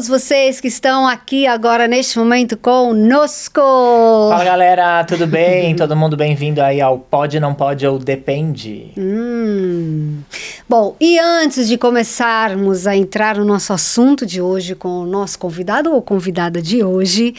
todos vocês que estão aqui agora neste momento conosco. Fala galera, tudo bem? Todo mundo bem-vindo aí ao Pode, Não Pode ou Depende. Bom, e antes de começarmos a entrar no nosso assunto de hoje com o nosso convidado ou convidada de hoje,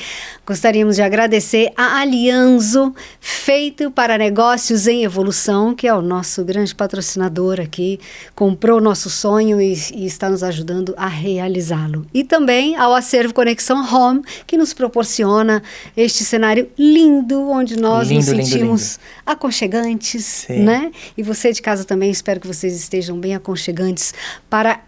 gostaríamos de agradecer a Alianzo, feito para negócios em evolução, que é o nosso grande patrocinador aqui, comprou o nosso sonho e está nos ajudando a realizá-lo. E também ao Acervo Conexão Home, que nos proporciona este cenário lindo, onde nós nos sentimos aconchegantes, né? E você de casa também, espero que vocês estejam bem aconchegantes para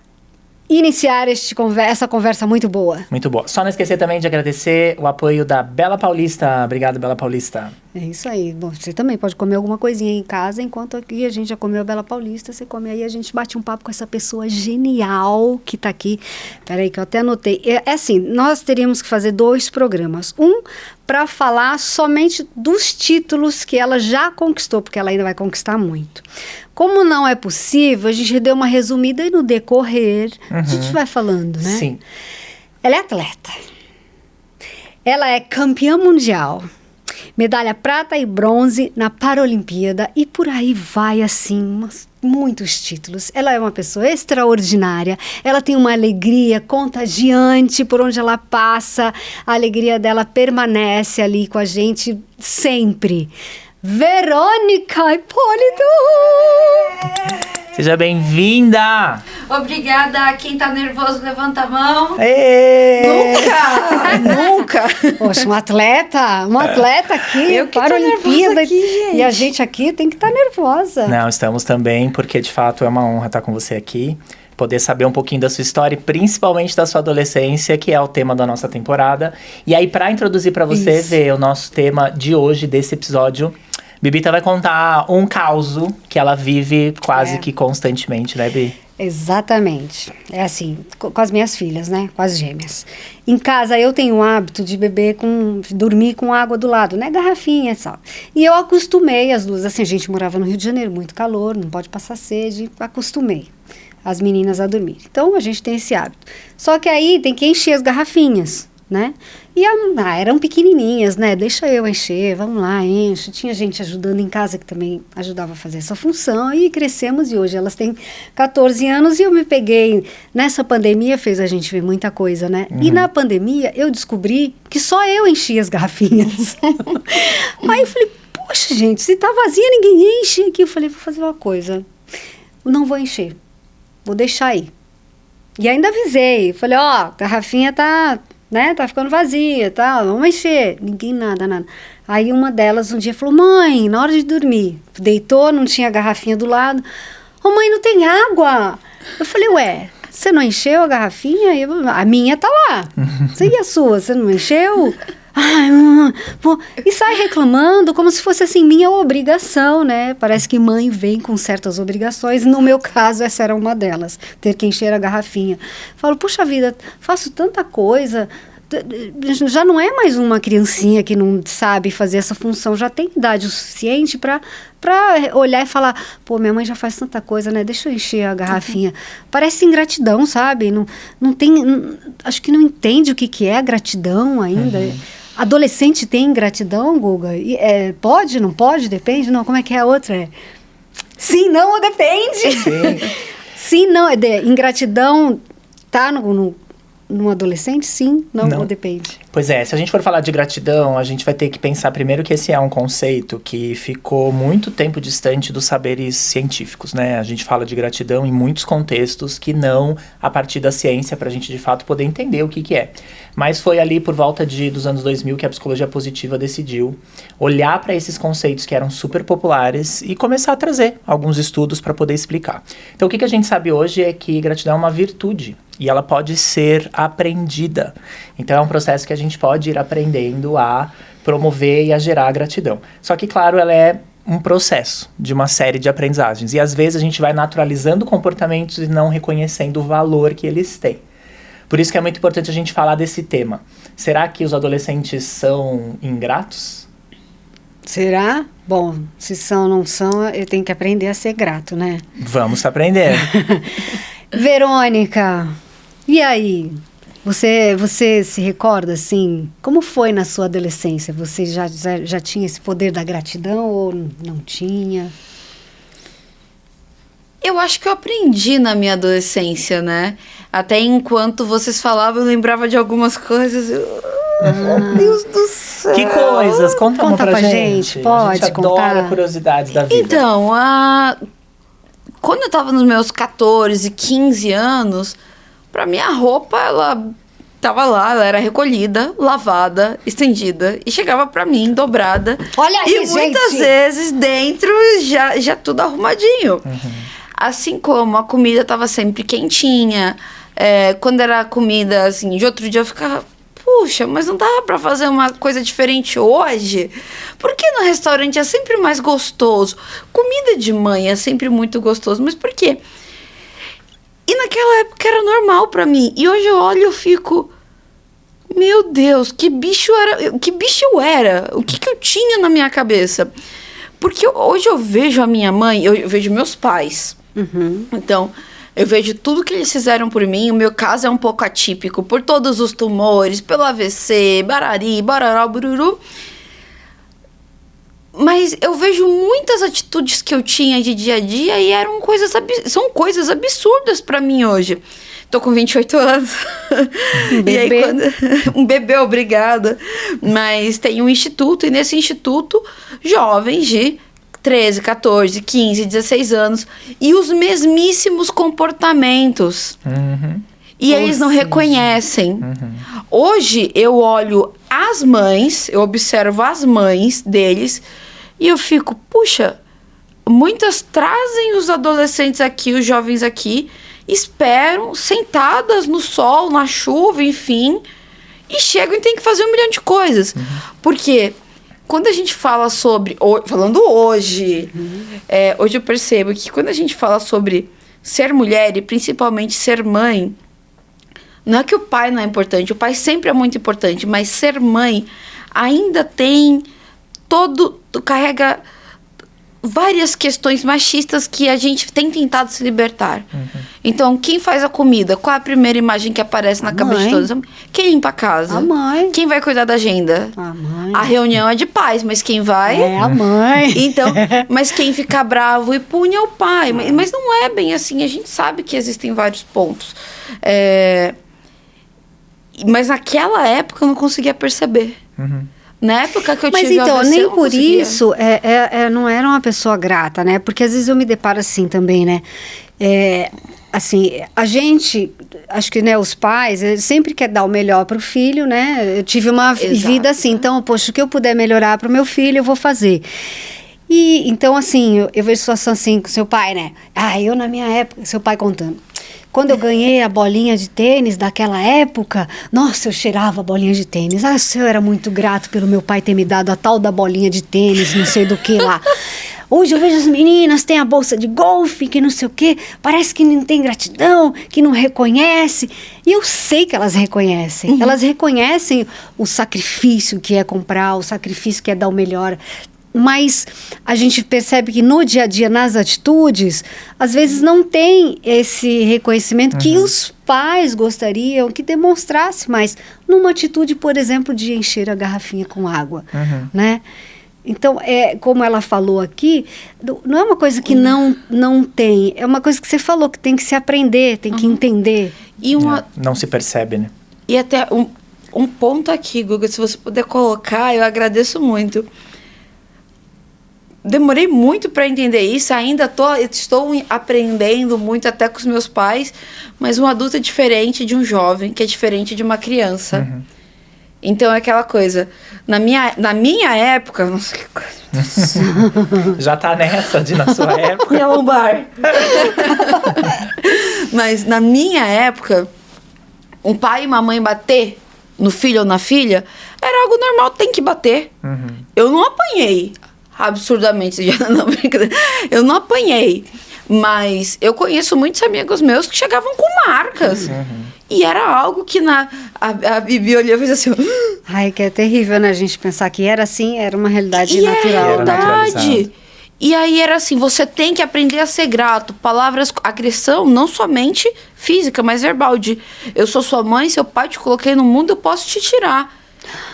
iniciar essa conversa muito boa. Muito boa. Só não esquecer também de agradecer o apoio da Bela Paulista. Obrigado, Bela Paulista. É isso aí. Bom, você também pode comer alguma coisinha em casa, enquanto aqui a gente já comeu a Bela Paulista, você come aí, a gente bate um papo com essa pessoa genial que tá aqui. Peraí que eu até anotei. É assim, nós teríamos que fazer 2 programas. Para falar somente dos títulos que ela já conquistou, porque ela ainda vai conquistar muito. Como não é possível, a gente deu uma resumida e no decorrer a gente vai falando, né? Sim. Ela é atleta. Ela é campeã mundial. Medalha prata e bronze na Paralimpíada e por aí vai assim, muitos títulos. Ela é uma pessoa extraordinária, ela tem uma alegria contagiante por onde ela passa, a alegria dela permanece ali com a gente sempre. Verônica Hipólito! Seja bem-vinda! Obrigada. Quem tá nervoso, levanta a mão. Nunca! Poxa, uma atleta aqui, eu que para a Olimpíada aqui, gente. E a gente aqui tem que estar nervosa. Não, estamos também, porque de fato é uma honra estar com você aqui. Poder saber um pouquinho da sua história e principalmente da sua adolescência, que é o tema da nossa temporada. E aí, para introduzir para você, ver o nosso tema de hoje, desse episódio, Bibita vai contar um causo que ela vive quase que constantemente, né, Bi? Exatamente. É assim, com as minhas filhas, né? Com as gêmeas. Em casa eu tenho o hábito de dormir com água do lado, né? Garrafinha, sabe? E eu acostumei as duas. Assim, a gente morava no Rio de Janeiro, muito calor, não pode passar sede. Acostumei as meninas a dormir. Então a gente tem esse hábito. Só que aí tem que encher as garrafinhas, né? E eram pequenininhas, né? Deixa eu encher, vamos lá, enche. Tinha gente ajudando em casa que também ajudava a fazer essa função e crescemos e hoje elas têm 14 anos e eu me peguei, nessa pandemia fez a gente ver muita coisa, né? E na pandemia eu descobri que só eu enchia as garrafinhas. Aí eu falei, poxa gente, se tá vazia ninguém enche aqui. Eu falei, vou fazer uma coisa, não vou encher, vou deixar aí. E ainda avisei, falei, garrafinha tá ficando vazia, tá, vamos encher. Ninguém, nada. Aí uma delas um dia falou, mãe, na hora de dormir, deitou, não tinha garrafinha do lado. Mãe, não tem água. Eu falei, ué, você não encheu a garrafinha? A minha tá lá. E a sua, você não encheu? Ai, e sai reclamando como se fosse assim, minha obrigação, né? Parece que mãe vem com certas obrigações. No meu caso, essa era uma delas, ter que encher a garrafinha. Falo, puxa vida, faço tanta coisa. Já não é mais uma criancinha que não sabe fazer essa função, já tem idade o suficiente para olhar e falar, pô, minha mãe já faz tanta coisa, né? Deixa eu encher a garrafinha. Parece ingratidão, sabe? Não tem, acho que não entende o que é a gratidão ainda. Adolescente tem ingratidão, Guga? Pode, não pode, depende? Não, como é que é a outra? Sim, não ou depende? Sim. Sim, não, ingratidão tá no adolescente? Sim, não ou depende? Pois é, se a gente for falar de gratidão, a gente vai ter que pensar primeiro que esse é um conceito que ficou muito tempo distante dos saberes científicos, né? A gente fala de gratidão em muitos contextos que não a partir da ciência para a gente de fato poder entender o que é. Mas foi ali por volta dos anos 2000 que a psicologia positiva decidiu olhar para esses conceitos que eram super populares e começar a trazer alguns estudos para poder explicar. Então o que a gente sabe hoje é que gratidão é uma virtude e ela pode ser aprendida. Então é um processo que a gente pode ir aprendendo a promover e a gerar gratidão. Só que, claro, ela é um processo de uma série de aprendizagens. E às vezes a gente vai naturalizando comportamentos e não reconhecendo o valor que eles têm. Por isso que é muito importante a gente falar desse tema. Será que os adolescentes são ingratos? Será? Bom, se são ou não são, eu tenho que aprender a ser grato, né? Vamos aprender. Verônica, e aí? Você se recorda, assim, como foi na sua adolescência? Você já tinha esse poder da gratidão ou não tinha? Eu acho que eu aprendi na minha adolescência, né? Até enquanto vocês falavam, eu lembrava de algumas coisas. Meu Deus do céu! Que coisas? Conta uma pra gente. Pode a gente contar. adora curiosidades da vida. Então, quando eu tava nos meus 14, 15 anos, pra mim a roupa, ela tava lá, ela era recolhida, lavada, estendida e chegava pra mim dobrada. Olha aí, e muitas gente! vezes dentro já tudo arrumadinho. Assim como a comida tava sempre quentinha. Quando era comida, assim, de outro dia eu ficava... Puxa, mas não dava pra fazer uma coisa diferente hoje? Porque no restaurante é sempre mais gostoso. Comida de mãe é sempre muito gostoso. Mas por quê? E naquela época era normal pra mim. E hoje eu olho e eu fico... Meu Deus, que bicho eu era? O que eu tinha na minha cabeça? Porque hoje eu vejo a minha mãe, eu vejo meus pais. Então... Eu vejo tudo que eles fizeram por mim. O meu caso é um pouco atípico. Por todos os tumores, pelo AVC, barari, barará, bururu. Mas eu vejo muitas atitudes que eu tinha de dia a dia e são coisas absurdas pra mim hoje. Tô com 28 anos. Um bebê. E aí, um bebê, obrigada. Mas tem um instituto, e nesse instituto, jovens de 13, 14, 15, 16 anos. E os mesmíssimos comportamentos. E eles não reconhecem. Hoje, eu olho as mães, eu observo as mães deles, e eu fico, puxa, muitas trazem os adolescentes aqui, os jovens aqui, esperam, sentadas no sol, na chuva, enfim, e chegam e tem que fazer 1 milhão de coisas. Porque... Quando a gente fala sobre... Falando hoje... hoje eu percebo que quando a gente fala sobre ser mulher e principalmente ser mãe... Não é que o pai não é importante. O pai sempre é muito importante. Mas ser mãe ainda tem carrega várias questões machistas que a gente tem tentado se libertar. Então, quem faz a comida? Qual é a primeira imagem que aparece na cabeça de todos? Quem limpa a casa? A mãe. Quem vai cuidar da agenda? A mãe. A reunião é de pais, mas quem vai? É a mãe. Então, mas quem fica bravo e punha é o pai. Mas não é bem assim. A gente sabe que existem vários pontos. Mas naquela época eu não conseguia perceber. Na época que eu tive Mas então, AVC, nem eu não por conseguia. isso não era uma pessoa grata, né? Porque às vezes eu me deparo assim também, né? Assim, a gente, acho que, né, os pais sempre quer dar o melhor para o filho, né? Eu tive uma vida assim, então, poxa, o que eu puder melhorar para o meu filho, eu vou fazer. E então, assim, eu vejo situação assim com seu pai, né? Eu na minha época, seu pai contando. Quando eu ganhei a bolinha de tênis daquela época, nossa, eu cheirava a bolinha de tênis. O senhor era muito grato pelo meu pai ter me dado a tal da bolinha de tênis, não sei do que lá. Hoje eu vejo as meninas, tem a bolsa de golfe, que não sei o quê, parece que não tem gratidão, que não reconhece. E eu sei que elas reconhecem. Elas reconhecem o sacrifício que é comprar, o sacrifício que é dar o melhor. Mas a gente percebe que no dia a dia, nas atitudes, às vezes não tem esse reconhecimento que os pais gostariam que demonstrasse mais. Numa atitude, por exemplo, de encher a garrafinha com água, né? Então, como ela falou aqui, não é uma coisa que não tem, é uma coisa que você falou, que tem que se aprender, tem que entender. E não se percebe, né? E até um ponto aqui, Guga, se você puder colocar, eu agradeço muito. Demorei muito para entender isso, ainda estou aprendendo muito até com os meus pais, mas um adulto é diferente de um jovem, que é diferente de uma criança. Então é aquela coisa, na minha época, nossa, que coisa. Já tá nessa na sua época. Minha lombar. Mas na minha época, um pai e uma mãe bater no filho ou na filha era algo normal, tem que bater. Eu não apanhei absurdamente, não, brincadeira. Eu não apanhei, mas eu conheço muitos amigos meus que chegavam com marcas. E era algo que a Bibi olhou e fez assim... Ai, que é terrível, né? A gente pensar que era assim, era uma realidade natural. É verdade. E aí era assim, você tem que aprender a ser grato. Palavras, agressão, não somente física, mas verbal. De eu sou sua mãe, seu pai te coloquei no mundo, eu posso te tirar.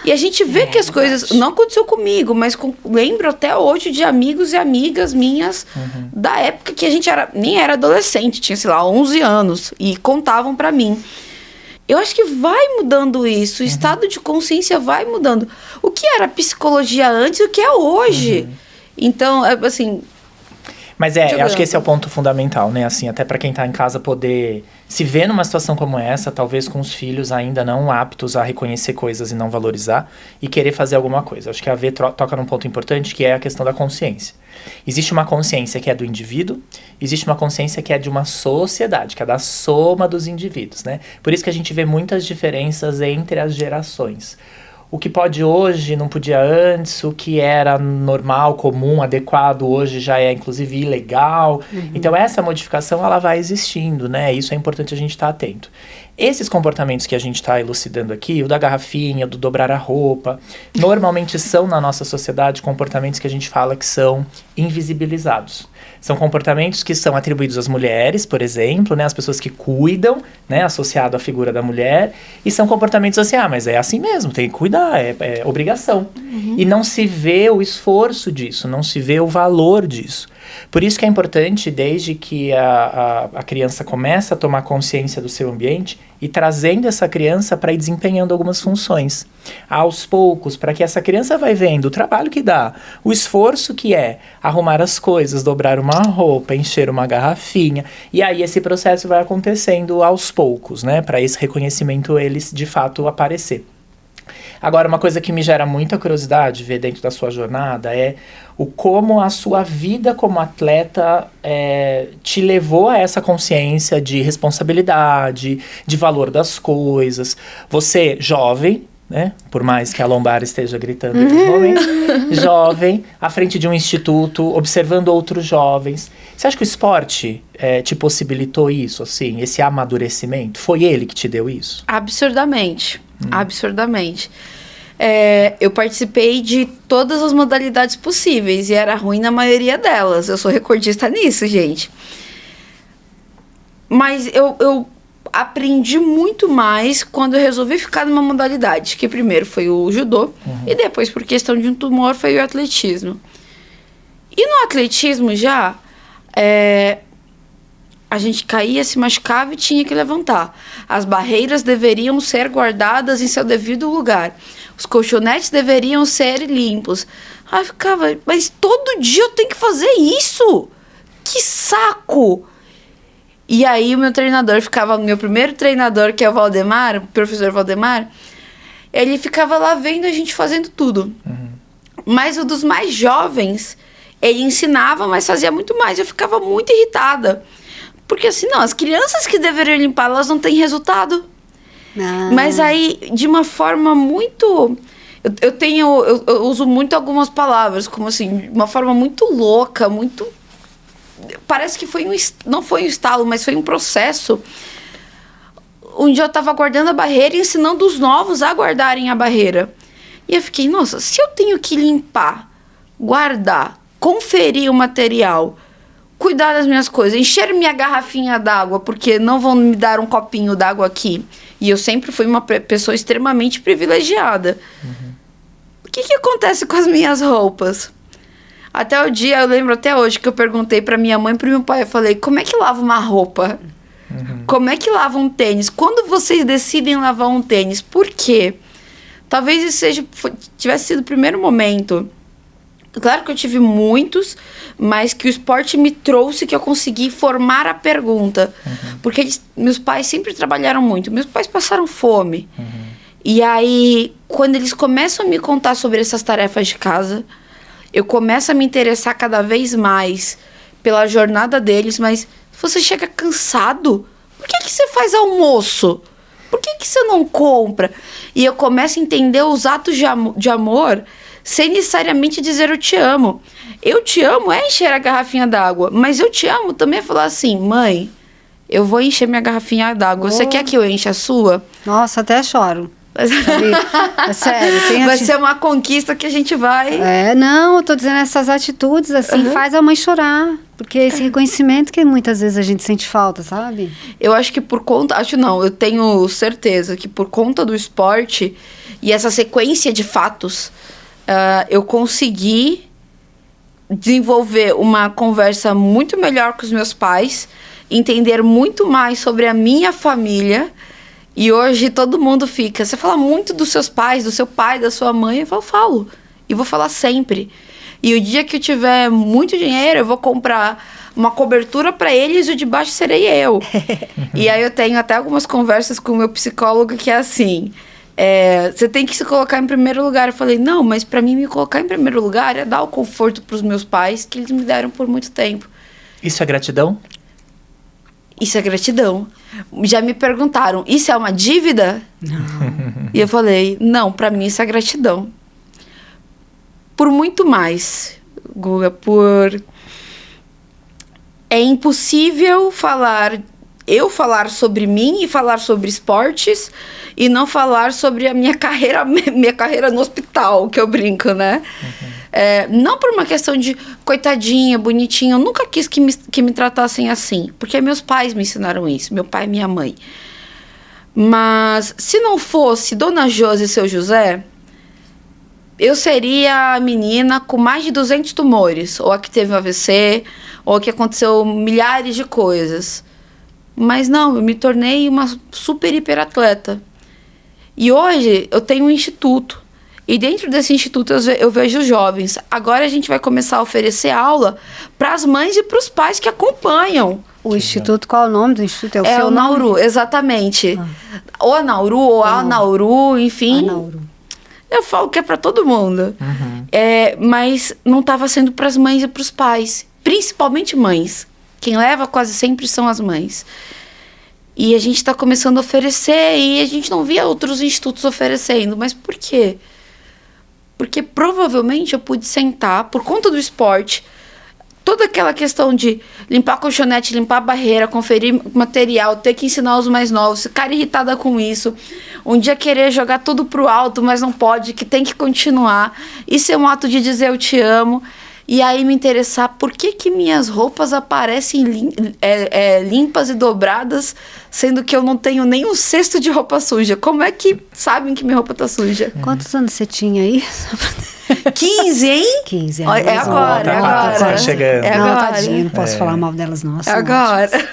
E a gente vê que as coisas... Não aconteceu comigo, mas lembro até hoje de amigos e amigas minhas da época que a gente nem era adolescente, tinha, sei lá, 11 anos. E contavam pra mim. Eu acho que vai mudando isso. O estado de consciência vai mudando. O que era psicologia antes e o que é hoje. Então, assim... Mas eu acho que esse é o ponto fundamental, né? Assim, até para quem tá em casa poder se ver numa situação como essa, talvez com os filhos ainda não aptos a reconhecer coisas e não valorizar, e querer fazer alguma coisa. Acho que a V toca num ponto importante, que é a questão da consciência. Existe uma consciência que é do indivíduo, existe uma consciência que é de uma sociedade, que é da soma dos indivíduos, né? Por isso que a gente vê muitas diferenças entre as gerações. O que pode hoje não podia antes, o que era normal, comum, adequado, hoje já é inclusive ilegal. Então essa modificação ela vai existindo, né? Isso é importante a gente estar atento. Esses comportamentos que a gente está elucidando aqui, o da garrafinha, do dobrar a roupa, normalmente são na nossa sociedade comportamentos que a gente fala que são invisibilizados. São comportamentos que são atribuídos às mulheres, por exemplo, né, as pessoas que cuidam, né, associado à figura da mulher, e são comportamentos assim, mas é assim mesmo, tem que cuidar, é obrigação. E não se vê o esforço disso, não se vê o valor disso. Por isso que é importante, desde que a criança começa a tomar consciência do seu ambiente, e trazendo essa criança para ir desempenhando algumas funções. Aos poucos, para que essa criança vai vendo o trabalho que dá, o esforço que é arrumar as coisas, dobrar uma roupa, encher uma garrafinha. E aí esse processo vai acontecendo aos poucos, né? Para esse reconhecimento ele de fato aparecer. Agora, uma coisa que me gera muita curiosidade ver dentro da sua jornada é o como a sua vida como atleta te levou a essa consciência de responsabilidade, de valor das coisas. Você, jovem, né? Por mais que a lombar esteja gritando nesse momento, jovem, à frente de um instituto, observando outros jovens. Você acha que o esporte te possibilitou isso, assim, esse amadurecimento? Foi ele que te deu isso? Absurdamente. Absurdamente. Eu participei de todas as modalidades possíveis e era ruim na maioria delas. Eu sou recordista nisso, gente. Mas eu aprendi muito mais quando eu resolvi ficar numa modalidade, que primeiro foi o judô e depois, por questão de um tumor, foi o atletismo. E no atletismo já, a gente caía, se machucava e tinha que levantar. As barreiras deveriam ser guardadas em seu devido lugar. Os colchonetes deveriam ser limpos. Aí eu ficava, mas todo dia eu tenho que fazer isso? Que saco! E aí o meu treinador ficava, meu primeiro treinador, que é o Valdemar, o professor Valdemar, ele ficava lá vendo a gente fazendo tudo. Mas o dos mais jovens, ele ensinava, mas fazia muito mais. Eu ficava muito irritada. Porque assim, não, as crianças que deveriam limpar, elas não têm resultado. Mas aí, de uma forma muito... Eu uso muito algumas palavras, como assim, de uma forma muito louca, muito... Parece que não foi um estalo, mas foi um processo. Um dia eu estava guardando a barreira e ensinando os novos a guardarem a barreira. E eu fiquei, nossa, se eu tenho que limpar, guardar, conferir o material, cuidar das minhas coisas, encher minha garrafinha d'água, porque não vão me dar um copinho d'água aqui. E eu sempre fui uma pessoa extremamente privilegiada. O que acontece com as minhas roupas? Até o dia, eu lembro até hoje que eu perguntei pra minha mãe e pro meu pai, eu falei, como é que lava uma roupa? Como é que lava um tênis? Quando vocês decidem lavar um tênis? Por quê? Talvez isso tivesse sido o primeiro momento. Claro que eu tive muitos, mas que o esporte me trouxe, que eu consegui formar a pergunta. Porque meus pais sempre trabalharam muito. Meus pais passaram fome. E aí, quando eles começam a me contar sobre essas tarefas de casa, eu começo a me interessar cada vez mais pela jornada deles. Mas você chega cansado? Por que você faz almoço? Por que você não compra? E eu começo a entender os atos de amor sem necessariamente dizer eu te amo. Eu te amo é encher a garrafinha d'água, mas eu te amo também é falar assim, mãe, eu vou encher minha garrafinha d'água. Você quer que eu encha a sua? Nossa, até choro. Sabe? É sério. Vai ser uma conquista que a gente vai... Não, eu tô dizendo essas atitudes, assim, faz a mãe chorar. Porque esse reconhecimento que muitas vezes a gente sente falta, sabe? Eu acho que por conta... Acho não, eu tenho certeza que por conta do esporte e essa sequência de fatos, eu consegui desenvolver uma conversa muito melhor com os meus pais, entender muito mais sobre a minha família. E hoje todo mundo fica... Você fala muito dos seus pais, do seu pai, da sua mãe. Eu falo. E vou falar sempre. E o dia que eu tiver muito dinheiro, eu vou comprar uma cobertura para eles e o de baixo serei eu. E aí eu tenho até algumas conversas com o meu psicólogo que é assim... você tem que se colocar em primeiro lugar. Eu falei, não, mas para mim me colocar em primeiro lugar é dar o conforto para os meus pais que eles me deram por muito tempo. Isso é gratidão? Isso é gratidão. Já me perguntaram, isso é uma dívida? Não. E eu falei, não, para mim isso é gratidão. Por muito mais, Guga, É impossível eu falar sobre mim e falar sobre esportes e não falar sobre a minha carreira no hospital, que eu brinco, né? Não por uma questão de coitadinha, bonitinha. Eu nunca quis que me tratassem assim, porque meus pais me ensinaram isso, meu pai e minha mãe. Mas se não fosse Dona Josi e seu José, eu seria a menina com mais de 200 tumores, ou a que teve um AVC, ou a que aconteceu milhares de coisas. Mas não, eu me tornei uma super hiperatleta. E hoje eu tenho um instituto. E dentro desse instituto eu vejo jovens. Agora a gente vai começar a oferecer aula para as mães e para os pais que acompanham. O instituto, qual é o nome do instituto? É o seu o Nauru, nome? exatamente. Ou a Nauru, ou a Nauru, enfim. A Nauru. Eu falo que é para todo mundo. Mas não estava sendo para as mães e para os pais. Principalmente mães. Quem leva quase sempre são as mães. E a gente está começando a oferecer e a gente não via outros institutos oferecendo. Mas por quê? Porque provavelmente eu pude sentar, por conta do esporte, toda aquela questão de limpar a colchonete, limpar a barreira, conferir material, ter que ensinar os mais novos, ficar irritada com isso, um dia querer jogar tudo pro alto, mas não pode, que tem que continuar. Isso é um ato de dizer eu te amo. E aí me interessar por que minhas roupas aparecem limpas e dobradas, sendo que eu não tenho nem um cesto de roupa suja. Como é que sabem que minha roupa tá suja? Quantos anos você tinha aí? 15, hein? 15 anos. É agora, tá chegando. É não, agora. tadinha, não posso falar mal delas, não. É agora.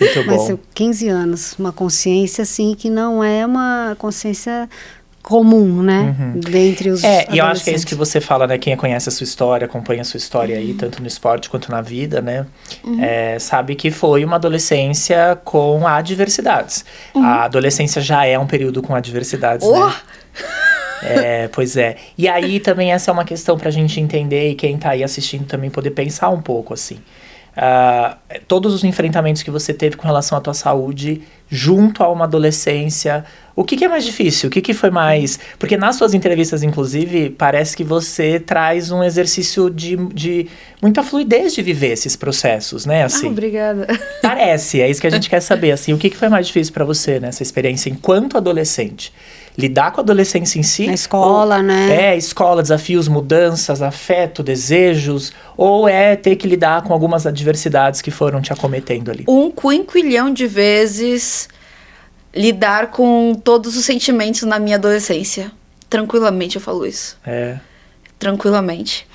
Muito bom. Mas 15 anos, uma consciência, assim, que não é uma consciência comum, né? Dentre os e eu acho que é isso que você fala, né? Quem conhece a sua história, acompanha a sua história aí, tanto no esporte quanto na vida, né? Sabe que foi uma adolescência com adversidades. A adolescência já é um período com adversidades, né? Pois é. E aí também essa é uma questão pra gente entender e quem tá aí assistindo também poder pensar um pouco, assim. Todos os enfrentamentos que você teve com relação à tua saúde junto a uma adolescência, o que é mais difícil? O que foi mais... Porque nas suas entrevistas, inclusive, parece que você traz um exercício de muita fluidez de viver esses processos, né? Assim, Obrigada. Parece, é isso que a gente quer saber. Assim, o que foi mais difícil pra você nessa experiência enquanto adolescente? Lidar com a adolescência em si? Na escola, né? Escola, desafios, mudanças, afeto, desejos, ou ter que lidar com algumas adversidades que foram te acometendo ali? 1 quinquilhão de vezes lidar com todos os sentimentos na minha adolescência. Tranquilamente eu falo isso. Tranquilamente.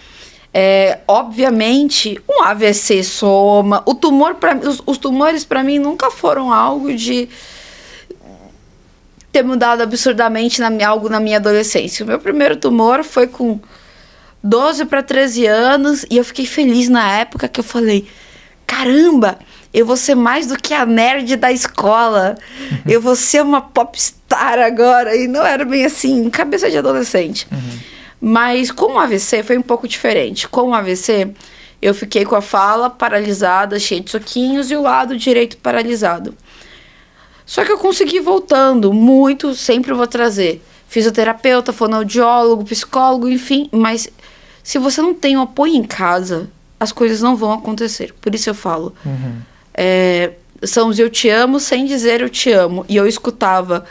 Obviamente, um AVC soma. Os tumores para mim nunca foram algo de ter mudado absurdamente algo na minha adolescência. O meu primeiro tumor foi com 12 para 13 anos e eu fiquei feliz na época que eu falei, caramba, eu vou ser mais do que a nerd da escola, eu vou ser uma popstar agora. E não era bem assim, cabeça de adolescente. Mas com o AVC foi um pouco diferente. Com o AVC, eu fiquei com a fala paralisada, cheia de soquinhos, e o lado direito paralisado. Só que eu consegui voltando muito, sempre vou trazer fisioterapeuta, fonoaudiólogo, psicólogo, enfim. Mas se você não tem um apoio em casa, as coisas não vão acontecer. Por isso eu falo. São os eu te amo sem dizer eu te amo. E eu escutava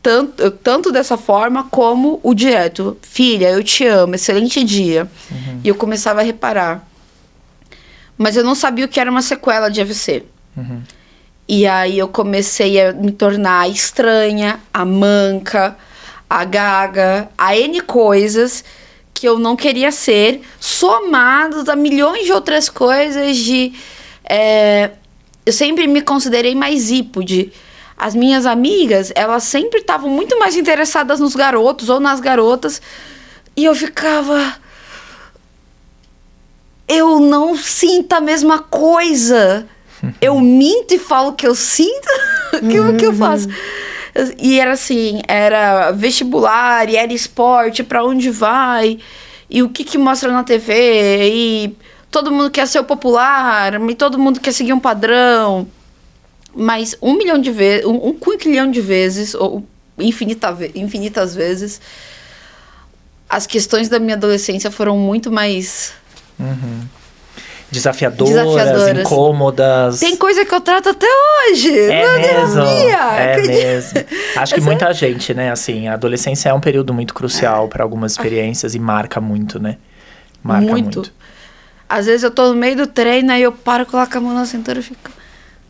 tanto dessa forma como o direto. Filha, eu te amo, excelente dia. E eu começava a reparar. Mas eu não sabia o que era uma sequela de AVC. E aí eu comecei a me tornar estranha, a manca, a gaga, a N coisas que eu não queria ser, somados a milhões de outras coisas eu sempre me considerei mais hípode. As minhas amigas, elas sempre estavam muito mais interessadas nos garotos ou nas garotas. E eu ficava... Eu não sinto a mesma coisa. Eu minto e falo que eu sinto. O que eu faço? E era assim, era vestibular, e era esporte, pra onde vai, e o que mostra na TV, e todo mundo quer ser o popular, e todo mundo quer seguir um padrão. Mas 1 milhão de vezes, um quinquilhão de vezes, ou infinitas vezes, as questões da minha adolescência foram muito mais... Desafiadoras, incômodas. Tem coisa que eu trato até hoje. É mesmo. Acho que muita gente, né? Assim, a adolescência é um período muito crucial para algumas experiências e marca muito, né? Marca muito. Às vezes eu tô no meio do treino, aí eu paro, coloco a mão na cintura e fico...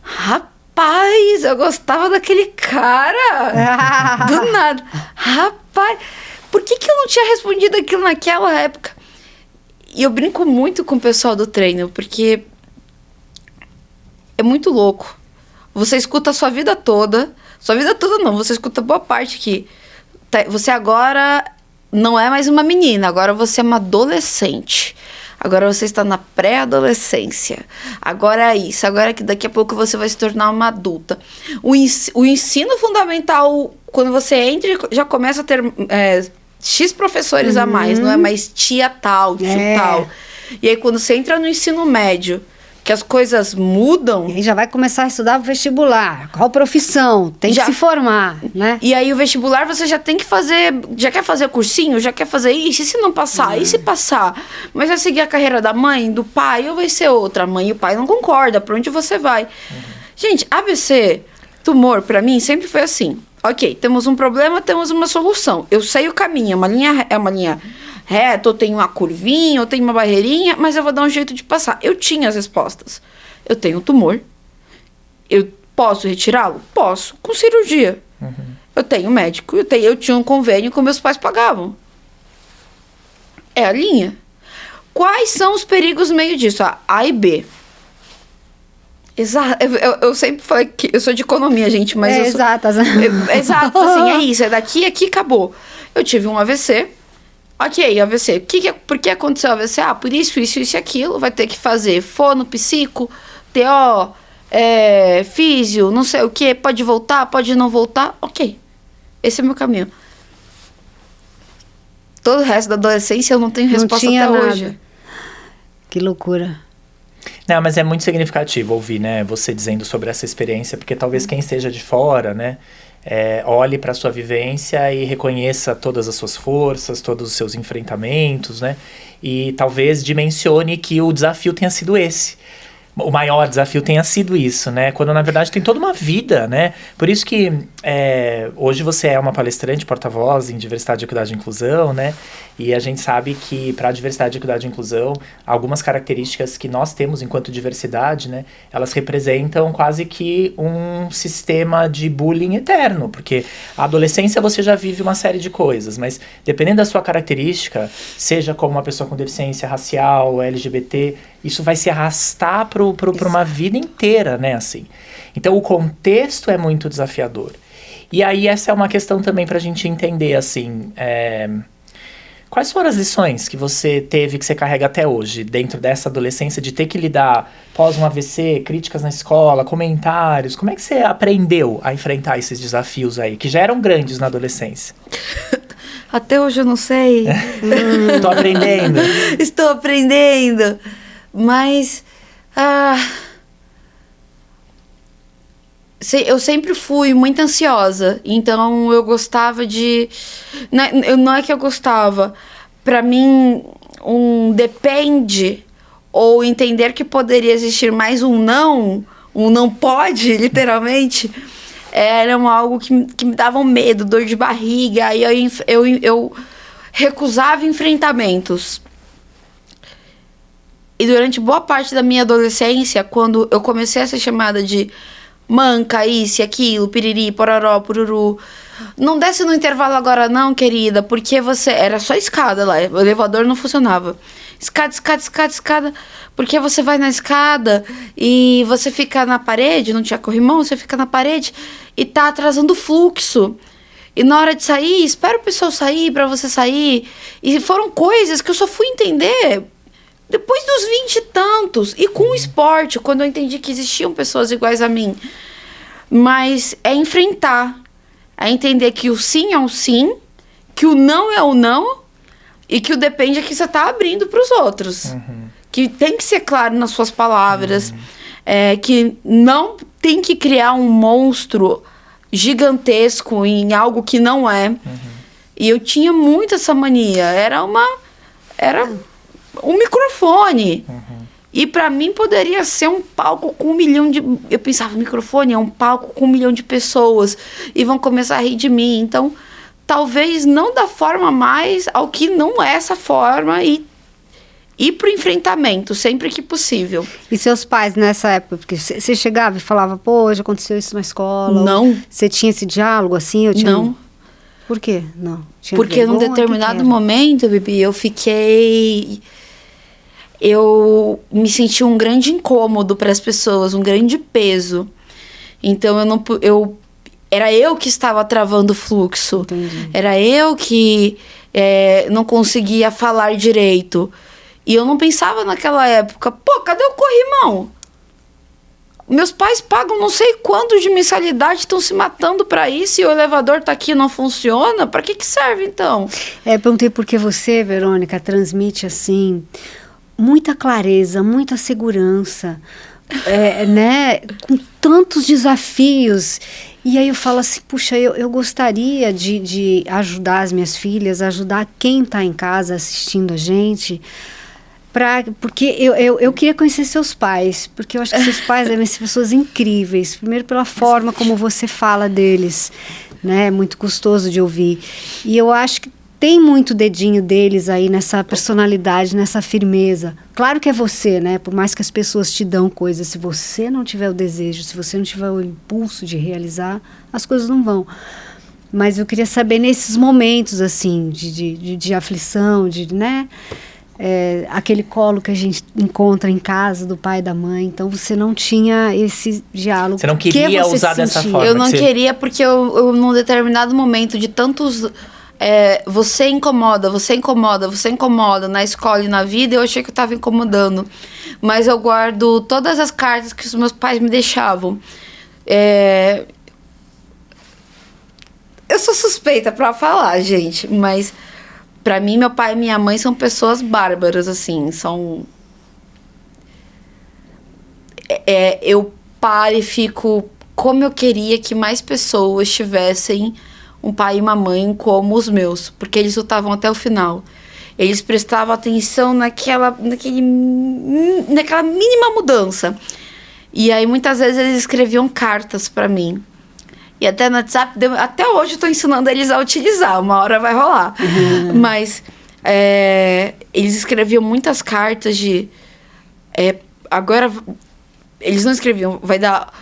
Rapaz, eu gostava daquele cara. Do nada. Rapaz, por que eu não tinha respondido aquilo naquela época? E eu brinco muito com o pessoal do treino, porque é muito louco. Você escuta a sua vida toda não, você escuta boa parte que você agora não é mais uma menina, agora você é uma adolescente. Agora você está na pré-adolescência. Agora é isso, agora é que daqui a pouco você vai se tornar uma adulta. O ensino fundamental, quando você entra, já começa a ter... X professores a mais, não é mais tia tal, tio tal. E aí quando você entra no ensino médio, que as coisas mudam... E aí já vai começar a estudar o vestibular, qual profissão, tem que se formar, né? E aí o vestibular você já tem que fazer, já quer fazer cursinho, já quer fazer isso, e se não passar? E se passar? Mas vai seguir a carreira da mãe, do pai, ou vai ser outra? A mãe e o pai não concordam, pra onde você vai? Gente, AVC, tumor, pra mim, sempre foi assim... Ok, temos um problema, temos uma solução. Eu sei o caminho, é uma linha reta, ou tem uma curvinha, ou tem uma barreirinha, mas eu vou dar um jeito de passar. Eu tinha as respostas. Eu tenho um tumor. Eu posso retirá-lo? Posso, com cirurgia. Eu tenho médico, eu tinha um convênio que meus pais pagavam. É a linha. Quais são os perigos no meio disso? A e B. Exato, eu sempre falei que eu sou de economia, gente, mas eu sou... Exatas. Exato, assim, é isso, é daqui, aqui, acabou. Eu tive um AVC, ok, AVC, por que aconteceu o AVC? Por isso e aquilo, vai ter que fazer fono, psico, TO, físio, não sei o que, pode voltar, pode não voltar, ok, esse é o meu caminho. Todo o resto da adolescência eu não tenho resposta até nada. Hoje. Que loucura. Não, mas é muito significativo ouvir, né, você dizendo sobre essa experiência, porque talvez quem esteja de fora, né, olhe para a sua vivência e reconheça todas as suas forças, todos os seus enfrentamentos, né, e talvez dimensione que o desafio tenha sido esse. O maior desafio tenha sido isso, né? Quando, na verdade, tem toda uma vida, né? Por isso que hoje você é uma palestrante, porta-voz em diversidade, equidade e inclusão, né? E a gente sabe que para a diversidade, equidade e inclusão, algumas características que nós temos enquanto diversidade, né? Elas representam quase que um sistema de bullying eterno, porque a adolescência você já vive uma série de coisas, mas dependendo da sua característica, seja como uma pessoa com deficiência racial, LGBT, isso vai se arrastar para uma vida inteira, né, assim. Então, o contexto é muito desafiador. E aí, essa é uma questão também para a gente entender, assim, quais foram as lições que você teve, que você carrega até hoje, dentro dessa adolescência, de ter que lidar pós um AVC, críticas na escola, comentários, como é que você aprendeu a enfrentar esses desafios aí, que já eram grandes na adolescência? Até hoje eu não sei. Tô aprendendo. Estou aprendendo. Mas eu sempre fui muito ansiosa. Então eu gostava de... Não é que eu gostava. Pra mim, depende, ou entender que poderia existir mais um não pode, literalmente, era algo que me dava um medo, dor de barriga. Aí eu recusava enfrentamentos. E durante boa parte da minha adolescência, quando eu comecei a ser chamada de manca, isso, aquilo, piriri, pororó, pururu. Não desce no intervalo agora não, querida, porque você... Era só escada lá, o elevador não funcionava. Escada. Porque você vai na escada e você fica na parede, não tinha corrimão, você fica na parede e tá atrasando o fluxo. E na hora de sair, espera o pessoal sair pra você sair. E foram coisas que eu só fui entender depois dos 20 e tantos. E com o esporte, quando eu entendi que existiam pessoas iguais a mim. Mas é enfrentar. É entender que o sim é o sim, que o não é o não, e que o depende é que você tá abrindo pros outros. Uhum. Que tem que ser claro nas suas palavras. Que não tem que criar um monstro gigantesco em algo que não é. Uhum. E eu tinha muito essa mania. Era um microfone. Uhum. E pra mim poderia ser um palco com 1 milhão de... Eu pensava, microfone é um palco com 1 milhão de pessoas. E vão começar a rir de mim. Então, talvez não da forma mais ao que não é essa forma. E ir pro enfrentamento, sempre que possível. E seus pais nessa época? Porque você chegava e falava, pô, hoje aconteceu isso na escola. Não. Você tinha esse diálogo assim? Não. Por quê? Não. Tinha porque vergonha? num determinado momento, Bibi, eu me senti um grande incômodo para as pessoas, um grande peso. Então era eu que estava travando o fluxo. Entendi. Era eu que não conseguia falar direito. E eu não pensava naquela época, pô, cadê o corrimão? Meus pais pagam não sei quanto de mensalidade, estão se matando para isso, e o elevador tá aqui e não funciona. Para que serve, então? Perguntei porque você, Verônica, transmite, assim, muita clareza, muita segurança, né? Com tantos desafios. E aí eu falo assim, puxa, eu gostaria de ajudar as minhas filhas, ajudar quem está em casa assistindo a gente... Porque eu queria conhecer seus pais, porque eu acho que seus pais devem ser pessoas incríveis. Primeiro pela forma como você fala deles, né? É muito gostoso de ouvir. E eu acho que tem muito dedinho deles aí nessa personalidade, nessa firmeza. Claro que é você, né? Por mais que as pessoas te dão coisas, se você não tiver o desejo, se você não tiver o impulso de realizar, as coisas não vão. Mas eu queria saber nesses momentos, assim, de aflição, né? Aquele colo que a gente encontra em casa do pai e da mãe. Então você não tinha esse diálogo. Você não queria usar dessa forma? Eu não queria, porque eu num determinado momento de tantos você incomoda na escola e na vida, eu achei que eu estava incomodando. Mas eu guardo todas as cartas que os meus pais me deixavam. Eu sou suspeita pra falar, gente, mas pra mim, meu pai e minha mãe são pessoas bárbaras, assim, são... eu paro e fico... Como eu queria que mais pessoas tivessem um pai e uma mãe como os meus, porque eles lutavam até o final. Eles prestavam atenção naquela mínima mudança. E aí, muitas vezes, eles escreviam cartas pra mim. E até no WhatsApp, até hoje eu tô ensinando eles a utilizar, uma hora vai rolar. Uhum. Mas eles escreviam muitas cartas de... agora, eles não escreviam, vai dar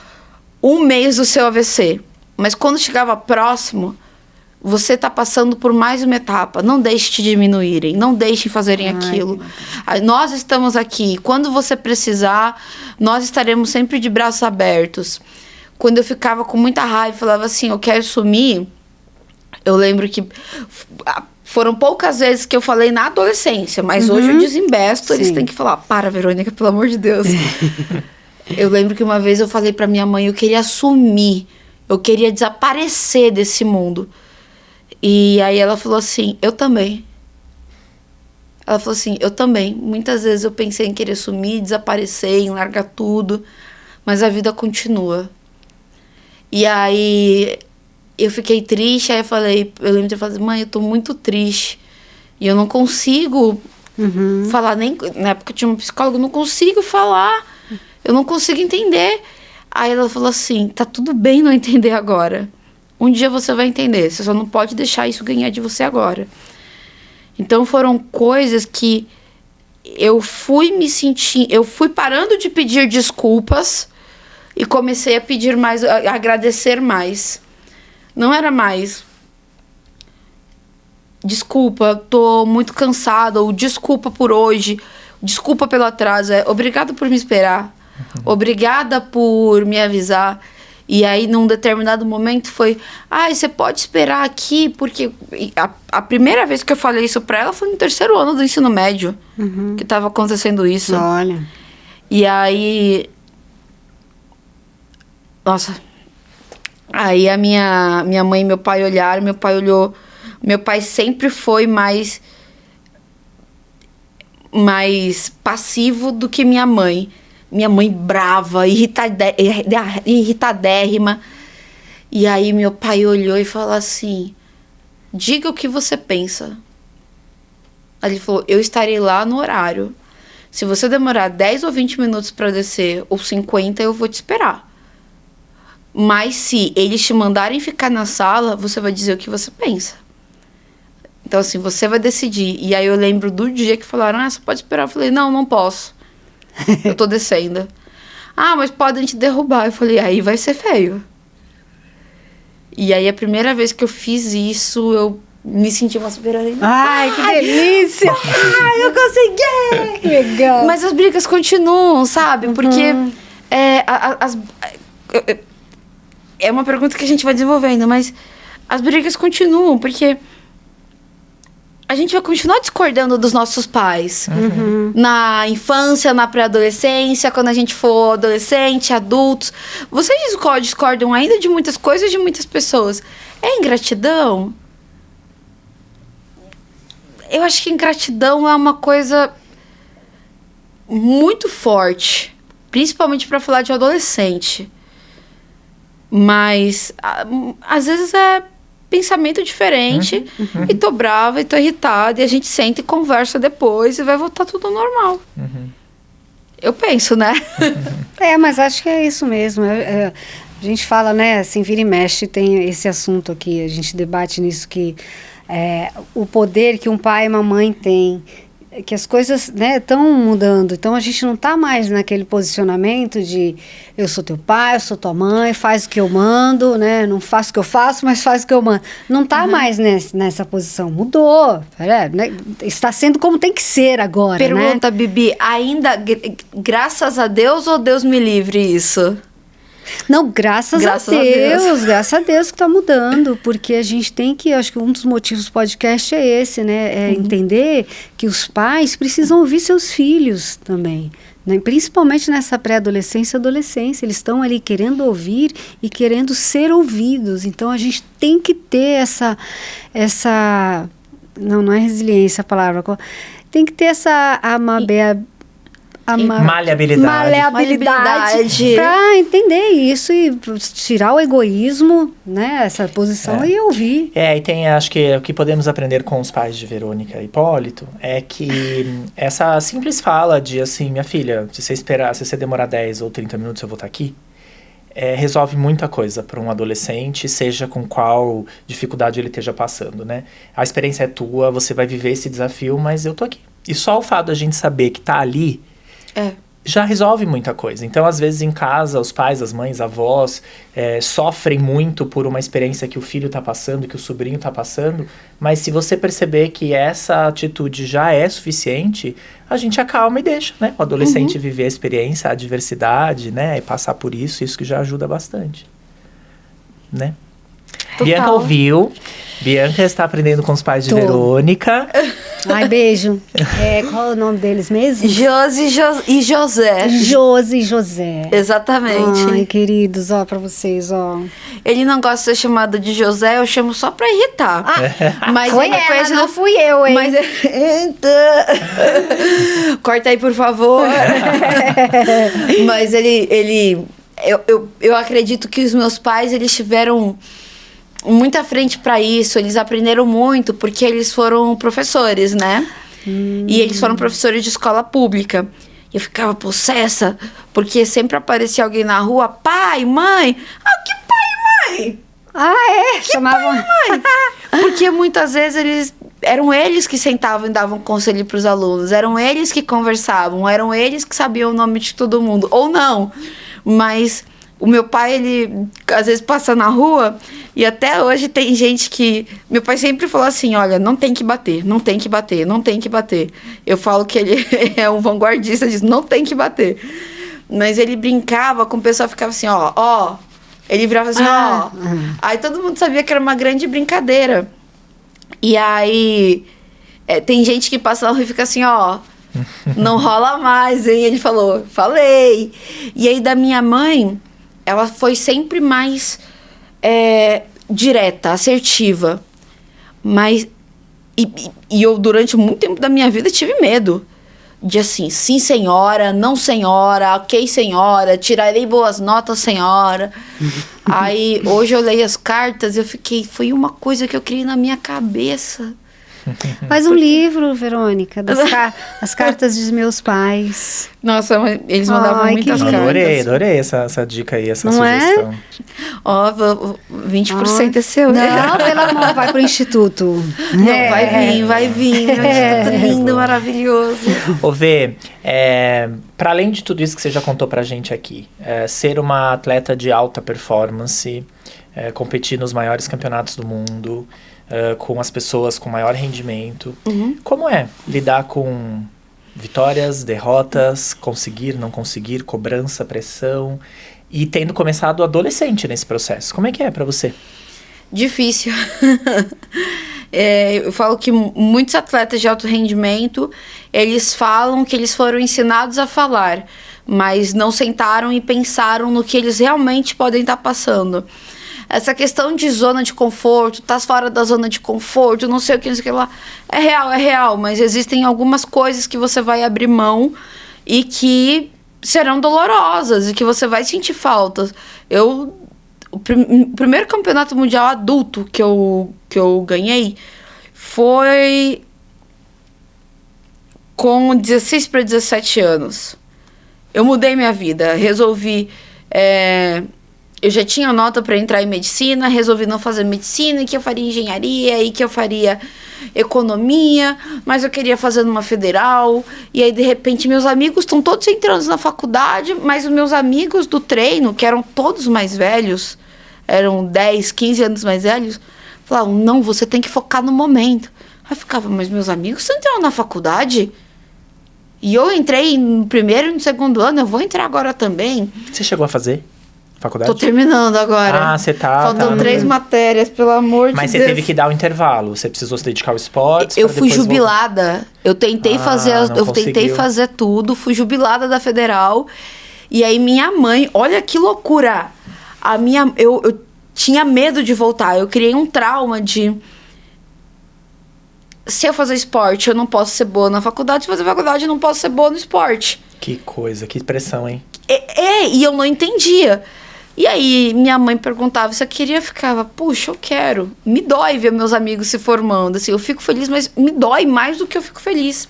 1 mês do seu AVC. Mas quando chegava próximo, você tá passando por mais uma etapa. Não deixe te diminuírem, não deixem fazerem aquilo. Nós estamos aqui. Quando você precisar, nós estaremos sempre de braços abertos. Quando eu ficava com muita raiva, falava assim, eu quero sumir. Eu lembro que foram poucas vezes que eu falei na adolescência, mas hoje eu desembesto, eles têm que falar, para, Verônica, pelo amor de Deus. Eu lembro que uma vez eu falei pra minha mãe, eu queria sumir, eu queria desaparecer desse mundo. E aí ela falou assim, eu também. Ela falou assim, eu também. Muitas vezes eu pensei em querer sumir, desaparecer, em largar tudo, mas a vida continua. E aí eu fiquei triste, aí eu lembro de falar, mãe, eu tô muito triste. E eu não consigo falar, nem na época eu tinha um psicólogo, eu não consigo falar, eu não consigo entender. Aí ela falou assim, tá tudo bem não entender agora. Um dia você vai entender, você só não pode deixar isso ganhar de você agora. Então foram coisas que eu fui parando de pedir desculpas e comecei a pedir mais, a agradecer mais. Não era mais, desculpa, tô muito cansada, ou desculpa por hoje, desculpa pelo atraso, obrigada por me esperar, obrigada por me avisar. E aí, num determinado momento, foi... você pode esperar aqui, porque... A primeira vez que eu falei isso pra ela foi no 3º ano do ensino médio. Que tava acontecendo isso. Olha. E aí... Nossa. Aí a minha mãe e meu pai olharam, meu pai olhou... Meu pai sempre foi mais passivo do que minha mãe. Minha mãe brava, irritadérrima. E aí meu pai olhou e falou assim, diga o que você pensa. Aí ele falou, eu estarei lá no horário. Se você demorar 10 ou 20 minutos para descer, ou 50, eu vou te esperar. Mas se eles te mandarem ficar na sala, você vai dizer o que você pensa. Então assim, você vai decidir. E aí eu lembro do dia que falaram, você pode esperar. Eu falei, não posso. Eu tô descendo. Mas podem te derrubar. Eu falei, aí vai ser feio. E aí a primeira vez que eu fiz isso, eu me senti uma super-heroína. Ai, que delícia! Ai, eu consegui! Que legal. Mas as brigas continuam, sabe? Porque é uma pergunta que a gente vai desenvolvendo, mas as brigas continuam, porque a gente vai continuar discordando dos nossos pais. Na infância, na pré-adolescência, quando a gente for adolescente, adultos. Vocês discordam ainda de muitas coisas, de muitas pessoas. É ingratidão? Eu acho que ingratidão é uma coisa muito forte. Principalmente para falar de adolescente. Mas, às vezes é pensamento diferente, e tô brava, e tô irritada, e a gente senta e conversa depois, e vai voltar tudo normal. Eu penso, né? Mas acho que é isso mesmo. A gente fala, né, assim, vira e mexe, tem esse assunto aqui, a gente debate nisso, que o poder que um pai e uma mãe têm, que as coisas, né, estão mudando. Então a gente não está mais naquele posicionamento de eu sou teu pai, eu sou tua mãe, faz o que eu mando, né? Não faço o que eu faço, mas faz o que eu mando. Não está mais nessa posição. Mudou. Né? Está sendo como tem que ser agora. Pergunta, né? Bibi, ainda graças a Deus ou Deus me livre isso? Não, graças a Deus. Graças a Deus que está mudando, porque a gente tem que, acho que um dos motivos do podcast é esse, né? Entender que os pais precisam ouvir seus filhos também, né? Principalmente nessa pré-adolescência e adolescência, eles estão ali querendo ouvir e querendo ser ouvidos, então a gente tem que ter essa não é resiliência a palavra, tem que ter essa maleabilidade para entender isso e tirar o egoísmo, né, essa posição e ouvir. E tem, acho que o que podemos aprender com os pais de Verônica e Hipólito é que essa simples fala de assim, minha filha, se você demorar 10 ou 30 minutos eu vou estar aqui, resolve muita coisa para um adolescente, seja com qual dificuldade ele esteja passando, né? A experiência é tua, você vai viver esse desafio, mas eu tô aqui. E só o fato da gente saber que tá ali já resolve muita coisa. Então, às vezes, em casa, os pais, as mães, avós sofrem muito por uma experiência que o filho está passando, que o sobrinho está passando, mas se você perceber que essa atitude já é suficiente, a gente acalma e deixa, né? O adolescente viver a experiência, a diversidade, né? E passar por isso que já ajuda bastante, né? Total. Bianca ouviu. Bianca está aprendendo com os pais de Verônica. Ai, beijo. Qual é o nome deles mesmo? Josi e José. Josi e José. Exatamente. Ai, queridos, ó, pra vocês, ó. Ele não gosta de ser chamado de José, eu chamo só pra irritar. Mas foi ela, não fui eu, hein? Mas corta aí, por favor. Mas eu acredito que os meus pais, eles tiveram muita frente para isso, eles aprenderam muito porque eles foram professores, né? E eles foram professores de escola pública. Eu ficava possessa, porque sempre aparecia alguém na rua, pai, mãe. Ah, que pai e mãe? Chamavam... Porque muitas vezes eram eles que sentavam e davam conselho para os alunos, eram eles que conversavam, eram eles que sabiam o nome de todo mundo, ou não. Mas o meu pai, ele às vezes passa na rua e até hoje tem gente que... Meu pai sempre falou assim, olha, não tem que bater, não tem que bater, não tem que bater. Eu falo que ele é um vanguardista disso, não tem que bater. Mas ele brincava com o pessoal, ficava assim, ó. Ele virava assim, ó. Aí todo mundo sabia que era uma grande brincadeira. E aí, tem gente que passa na rua e fica assim, ó. Não rola mais, hein? Ele falou, falei. E aí, da minha mãe, ela foi sempre mais direta, assertiva. Mas, e eu, durante muito tempo da minha vida, tive medo. De assim, sim senhora, não senhora, ok senhora, tirarei boas notas senhora. Aí hoje eu leio as cartas e eu fiquei, foi uma coisa que eu criei na minha cabeça. Faz um livro, Verônica, as cartas dos meus pais. Nossa, eles mandavam muitas cartas. Adorei essa dica aí, essa não sugestão. Ó, 20% é seu. Não, pelo amor, vai pro instituto. Não, vai vir. Meu instituto lindo, maravilhoso. Ô Vê, para além de tudo isso que você já contou pra gente aqui, ser uma atleta de alta performance, competir nos maiores campeonatos do mundo, com as pessoas com maior rendimento, como é lidar com vitórias, derrotas, conseguir, não conseguir, cobrança, pressão, e tendo começado adolescente nesse processo? Como é que é pra você? Difícil. Eu falo que muitos atletas de alto rendimento, eles falam que eles foram ensinados a falar, mas não sentaram e pensaram no que eles realmente podem estar passando. Essa questão de zona de conforto, tá fora da zona de conforto, não sei o que, não sei o que lá. É real, mas existem algumas coisas que você vai abrir mão e que serão dolorosas e que você vai sentir falta. O primeiro campeonato mundial adulto que eu ganhei foi com 16 para 17 anos. Eu mudei minha vida, resolvi... eu já tinha nota para entrar em medicina, resolvi não fazer medicina, e que eu faria engenharia, e que eu faria economia, mas eu queria fazer numa federal. E aí, de repente, meus amigos estão todos entrando na faculdade, mas os meus amigos do treino, que eram todos mais velhos, eram 10, 15 anos mais velhos, falavam, não, você tem que focar no momento. Aí eu ficava, mas meus amigos estão entrando na faculdade? E eu entrei no primeiro e no segundo ano, eu vou entrar agora também. Você chegou a fazer faculdade? Tô terminando agora. Ah, você tá... Faltam 3 matérias, pelo amor de Deus. Mas você teve que dar o intervalo, você precisou se dedicar ao esporte? Eu fui jubilada. Eu tentei fazer tudo, fui jubilada da federal. E aí minha mãe, olha que loucura. Eu tinha medo de voltar. Eu criei um trauma de... Se eu fazer esporte, eu não posso ser boa na faculdade. Se eu fazer faculdade, eu não posso ser boa no esporte. Que coisa, que pressão, hein? E eu não entendia. E aí, minha mãe perguntava se eu queria, eu ficava, puxa, eu quero. Me dói ver meus amigos se formando, assim, eu fico feliz, mas me dói mais do que eu fico feliz.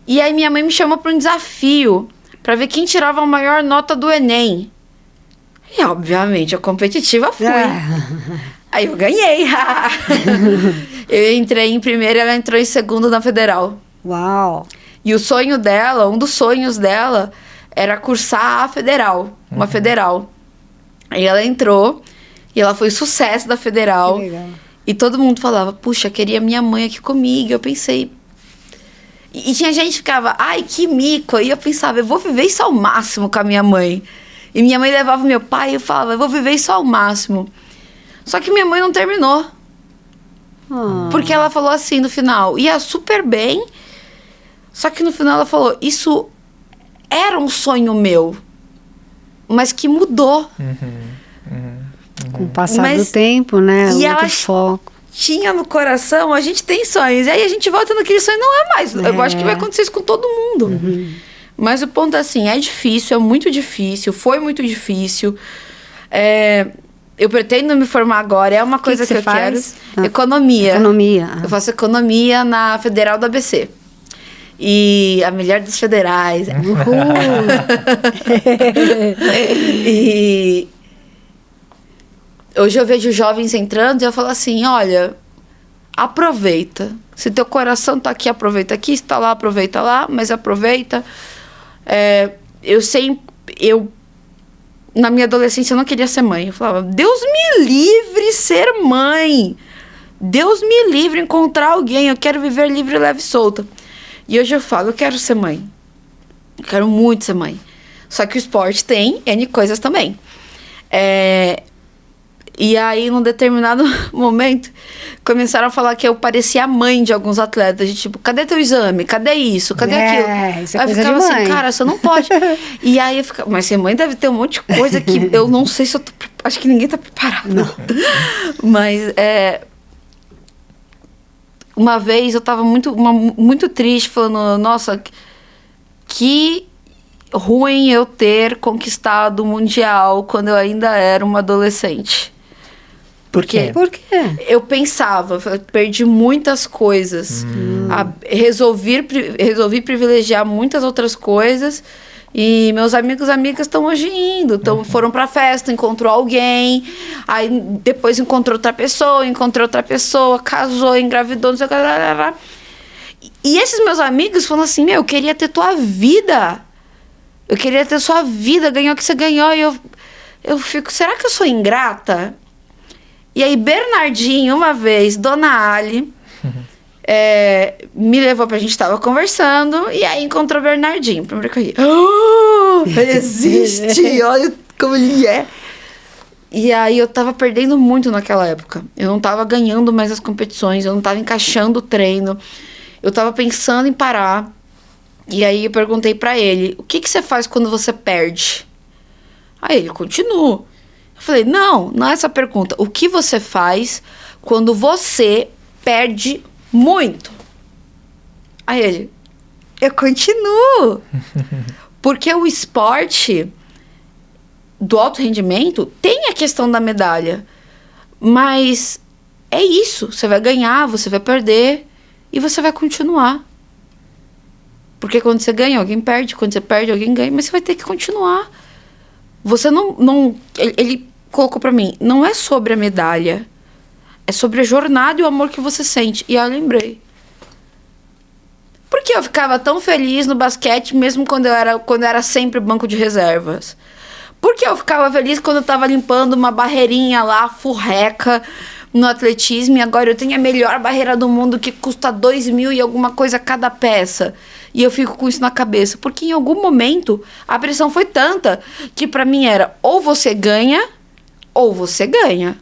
E aí, minha mãe me chamou para um desafio, para ver quem tirava a maior nota do Enem. E, obviamente, a competitiva fui. Aí eu ganhei. Eu entrei em primeiro e ela entrou em segundo na federal. Uau! E o sonho dela, um dos sonhos dela, era cursar a federal, uma federal. Aí ela entrou e ela foi sucesso da federal. Que legal. E todo mundo falava, puxa, queria minha mãe aqui comigo. Eu pensei... E tinha gente que ficava, ai, que mico. Aí eu pensava, eu vou viver isso ao máximo com a minha mãe. E minha mãe levava meu pai e eu falava, eu vou viver isso ao máximo. Só que minha mãe não terminou. Porque ela falou assim no final, ia super bem. Só que no final ela falou, isso era um sonho meu, mas que mudou. Com o passar do tempo, né? E muito foco. Tinha no coração, a gente tem sonhos. E aí a gente volta naquele sonho, não é mais. Eu acho que vai acontecer isso com todo mundo. Mas o ponto é assim, é difícil, é muito difícil, foi muito difícil. Eu pretendo me formar agora, é uma coisa que eu quero. Economia. Economia. Eu faço economia na Federal do ABC. E a melhor dos federais. Uhul. E hoje eu vejo jovens entrando e eu falo assim, olha, aproveita. Se teu coração tá aqui, aproveita aqui. Se tá lá, aproveita lá. Mas aproveita. Na minha adolescência, eu não queria ser mãe. Eu falava, Deus me livre ser mãe. Deus me livre encontrar alguém. Eu quero viver livre, leve e solta. E hoje eu falo, eu quero ser mãe. Eu quero muito ser mãe. Só que o esporte tem N coisas também. E aí, num determinado momento, começaram a falar que eu parecia a mãe de alguns atletas. De tipo, cadê teu exame? Cadê isso? Cadê aquilo? Isso é aí eu coisa ficava de assim, mãe. cara, você não pode. E aí eu ficava, mas ser mãe deve ter um monte de coisa que eu não sei se eu tô... Acho que ninguém tá preparado. Não. Mas, uma vez eu tava muito triste, falando, nossa, que ruim eu ter conquistado o Mundial quando eu ainda era uma adolescente. Por quê? Por quê? Eu pensava, perdi muitas coisas. Resolvi privilegiar muitas outras coisas. E meus amigos e amigas estão hoje indo. Foram pra festa, encontrou alguém. Aí depois encontrou outra pessoa, casou, engravidou, não sei o que. E esses meus amigos falam assim, eu queria ter tua vida. Eu queria ter sua vida, ganhar o que você ganhou. E eu fico, será que eu sou ingrata? E aí, Bernardinho, uma vez, Dona Ali, me levou pra gente, tava conversando, e aí encontrou o Bernardinho. Primeiro que eu ri, ele existe, olha como ele é. E aí eu tava perdendo muito naquela época. Eu não tava ganhando mais as competições, eu não tava encaixando o treino. Eu tava pensando em parar. E aí eu perguntei pra ele, o que você faz quando você perde? Aí ele, continua. Eu falei, não é essa a pergunta. O que você faz quando você perde muito? Aí ele, eu continuo. Porque o esporte do alto rendimento tem a questão da medalha. Mas é isso. Você vai ganhar, você vai perder e você vai continuar. Porque quando você ganha, alguém perde. Quando você perde, alguém ganha. Mas você vai ter que continuar. Você não ele colocou pra mim, não é sobre a medalha. É sobre a jornada e o amor que você sente. E aí eu lembrei. Por que eu ficava tão feliz no basquete, mesmo quando eu era sempre banco de reservas? Por que eu ficava feliz quando eu tava limpando uma barreirinha lá, furreca, no atletismo, e agora eu tenho a melhor barreira do mundo que custa 2.000 e alguma coisa cada peça. E eu fico com isso na cabeça. Porque em algum momento a pressão foi tanta que pra mim era ou você ganha ou você ganha.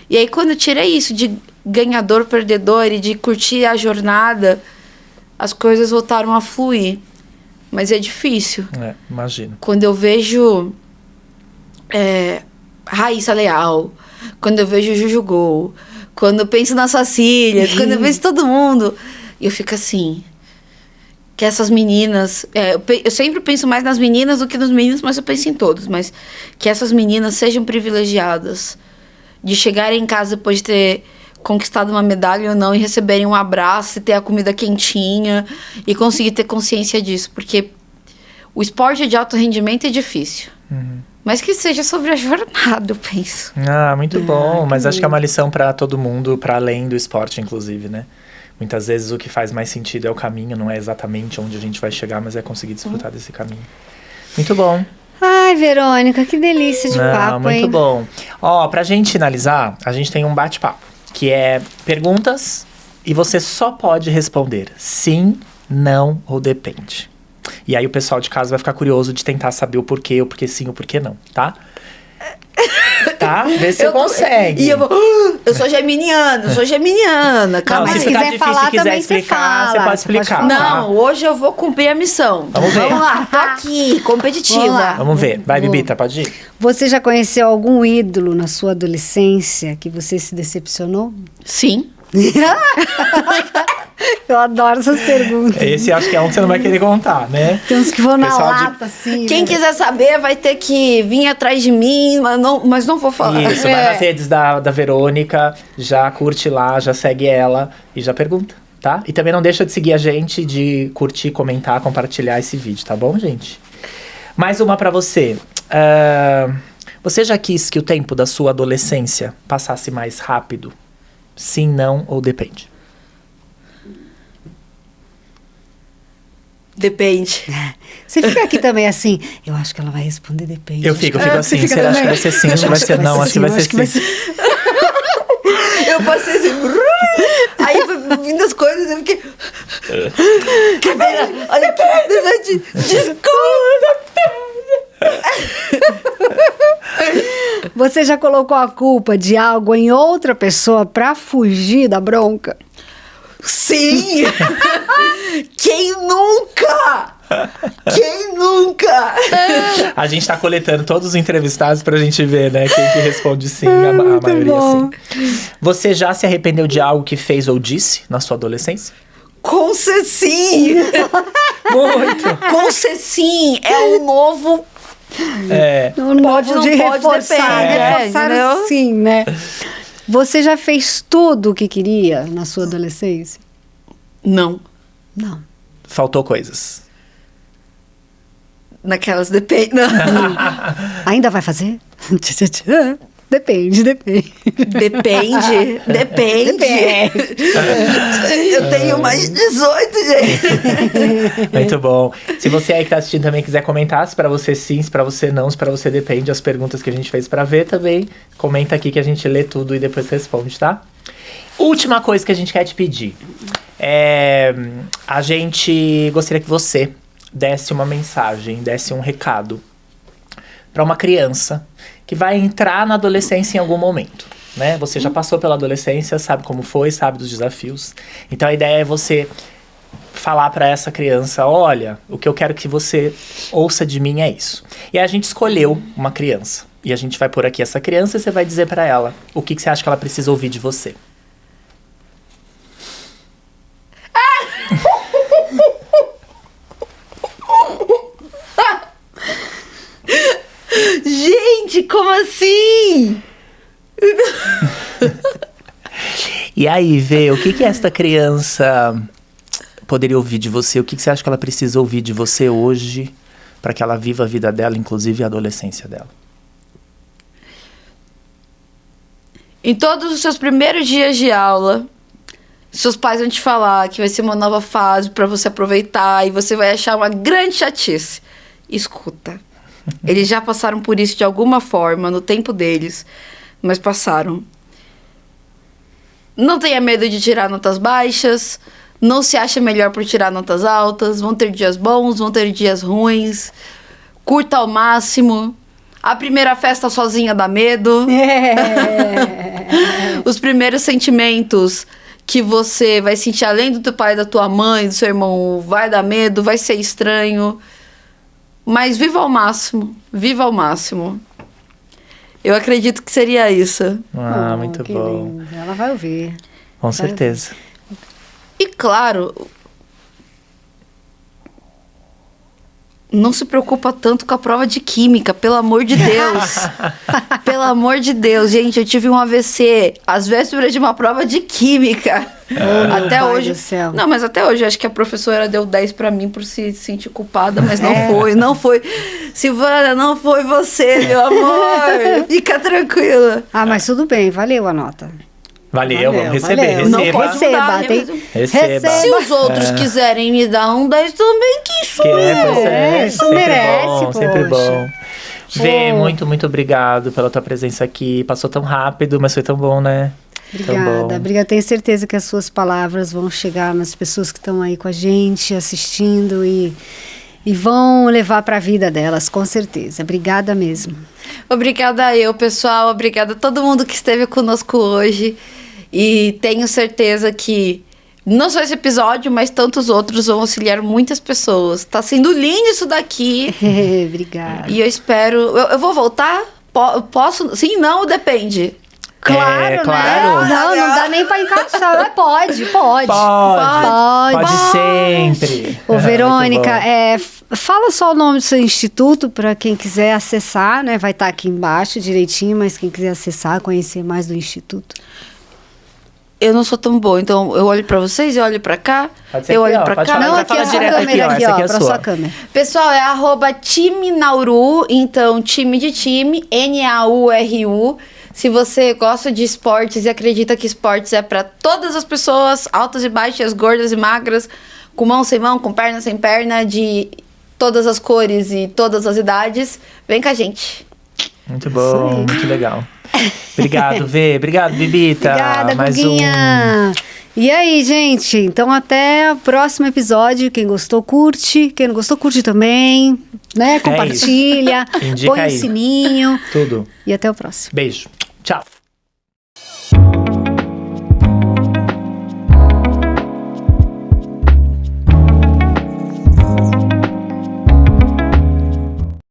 E aí quando eu tirei isso de ganhador, perdedor e de curtir a jornada, as coisas voltaram a fluir. Mas é difícil. Imagino. Quando eu vejo Raíssa Leal, quando eu vejo Juju Gol, quando eu penso nas Cacilhas, quando eu penso todo mundo, eu fico assim, que essas meninas, eu sempre penso mais nas meninas do que nos meninos, mas eu penso em todos, mas que essas meninas sejam privilegiadas de chegarem em casa depois de ter conquistado uma medalha ou não e receberem um abraço e ter a comida quentinha e conseguir ter consciência disso, porque o esporte de alto rendimento é difícil. Mas que seja sobre a jornada, eu penso. Muito bom, mas acho que é uma lição para todo mundo, para além do esporte, inclusive, né? Muitas vezes o que faz mais sentido é o caminho, não é exatamente onde a gente vai chegar, mas é conseguir desfrutar desse caminho. Muito bom. Ai, Verônica, que delícia de papo, muito hein? bom. Ó, pra gente finalizar, a gente tem um bate-papo, que é perguntas e você só pode responder sim, não ou depende. E aí o pessoal de casa vai ficar curioso de tentar saber o porquê, o porquê sim, o porquê não, tá? Tá? Vê se você consegue. E eu vou... Eu sou geminiana. Calma, Não, mas se se ficar quiser difícil falar, e quiser também você explicar, fala. você pode Você explicar. pode falar. Não, hoje eu vou cumprir a missão. Vamos ver. Vamos lá, tô aqui, competitiva. Vamos lá. Vamos ver. Vai, Vou. Bibita, pode ir. Você já conheceu algum ídolo na sua adolescência que você se decepcionou? Sim. Eu adoro essas perguntas. Esse acho que é um que você não vai querer contar, né? Tem uns que vão na Pessoal de- lata, assim. Quem né? quiser saber vai ter que vir atrás de mim, mas não vou falar. Isso, vai nas redes da Verônica, já curte lá, já segue ela e já pergunta. tá? E também não deixa de seguir a gente, de curtir, comentar, compartilhar esse vídeo, tá bom, gente? Mais uma pra você. Você já quis que o tempo da sua adolescência passasse mais rápido? Sim, não ou depende? Depende. Você fica aqui também assim, eu acho que ela vai responder depende. Eu fico assim, Você fica será? Acho que também? vai ser sim, acho que vai ser não, acho que vai ser sim. Eu passei assim. Aí foi vindo as coisas, eu fiquei. Olha aqui, desculpa. Você já colocou a culpa de algo em outra pessoa pra fugir da bronca? Sim! Quem nunca? Quem nunca? A gente tá coletando todos os entrevistados pra gente ver, né? Quem que responde sim, a maioria bom. sim. Você já se arrependeu de algo que fez ou disse na sua adolescência? Com sim! Muito! Com sim! É o novo. Não Pode, não de pode, reforçar, depende, reforçar entendeu? sim, né? Você já fez tudo o que queria na sua adolescência? Não. Não. Faltou coisas. Naquelas depende. Não. Ainda vai fazer? Depende. Depende. Eu tenho mais de 18, gente. Muito bom. Se você aí que tá assistindo também quiser comentar, se pra você sim, se pra você não, se pra você depende, as perguntas que a gente fez pra ver também, comenta aqui que a gente lê tudo e depois responde, tá? Última coisa que a gente quer te pedir. A gente gostaria que você desse uma mensagem, desse um recado pra uma criança que vai entrar na adolescência em algum momento, né? Você já passou pela adolescência, sabe como foi, sabe dos desafios. Então a ideia é você falar pra essa criança, olha, o que eu quero que você ouça de mim é isso. E aí a gente escolheu uma criança. E a gente vai pôr aqui essa criança e você vai dizer pra ela o que você acha que ela precisa ouvir de você. Gente, como assim? E aí, Vê, o que esta criança poderia ouvir de você? O que você acha que ela precisa ouvir de você hoje para que ela viva a vida dela, inclusive a adolescência dela? Em todos os seus primeiros dias de aula, seus pais vão te falar que vai ser uma nova fase pra você aproveitar e você vai achar uma grande chatice. Escuta. Eles já passaram por isso de alguma forma no tempo deles, mas passaram. Não tenha medo de tirar notas baixas, não se acha melhor por tirar notas altas, vão ter dias bons, vão ter dias ruins. Curta ao máximo. A primeira festa sozinha dá medo. Os primeiros sentimentos que você vai sentir além do teu pai, da tua mãe, do seu irmão, vai dar medo, vai ser estranho. Mas viva ao máximo, viva ao máximo. Eu acredito que seria isso. Muito que bom. lindo. Ela vai ouvir. Com certeza. E claro, não se preocupa tanto com a prova de química, pelo amor de Deus. Pelo amor de Deus, gente, eu tive um AVC às vésperas de uma prova de química. Até pai hoje. do céu. Não, mas até hoje acho que a professora deu 10 pra mim por se sentir culpada, mas não foi. Silvana, não foi você, meu amor. Fica tranquila. Ah, mas tudo bem, valeu a nota. Valeu, vamos receber. valeu. Não Receba. pode Receba, mudar, tem- Receba. Se os outros quiserem me dar um 10 também, que isso Pois isso sempre merece, bom, poxa. sempre bom. Vê, Pô. muito obrigado pela tua presença aqui. Passou tão rápido, mas foi tão bom, né? Tão bom. Obrigada. Tenho certeza que as suas palavras vão chegar nas pessoas que estão aí com a gente, assistindo e vão levar para a vida delas, com certeza. Obrigada mesmo. Obrigada eu, pessoal. Obrigada a todo mundo que esteve conosco hoje. E tenho certeza que não só esse episódio, mas tantos outros vão auxiliar muitas pessoas. Tá sendo lindo isso daqui. Obrigada. E eu espero... Eu vou voltar? Posso? Sim, não? Depende. Claro, claro. né? Não dá nem para encaixar. Mas pode. Pode sempre. Ô, Verônica, Muito bom. fala só o nome do seu instituto para quem quiser acessar, né? Vai estar aqui embaixo direitinho, mas quem quiser acessar, conhecer mais do instituto. Eu não sou tão boa, então eu olho pra vocês, eu olho pra cá, Pode ser eu aqui, olho ó, pra pode cá. falar. Não, já aqui fala é a sua direto câmera aqui, ó, aqui, essa ó, aqui é a pra sua. sua câmera. Pessoal, é @time Nauru, então time de time, NAURU. Se você gosta de esportes e acredita que esportes é pra todas as pessoas, altas e baixas, gordas e magras, com mão sem mão, com perna sem perna, de todas as cores e todas as idades, vem com a gente. Muito bom, muito legal. Obrigado, Vê. Obrigado, Bibita. Obrigada, Mais Guguinha. E aí, gente? Então, até o próximo episódio. Quem gostou, curte. Quem não gostou, curte também. Né? Compartilha. Indica Põe aí. o sininho. Tudo. E até o próximo. Beijo. Tchau.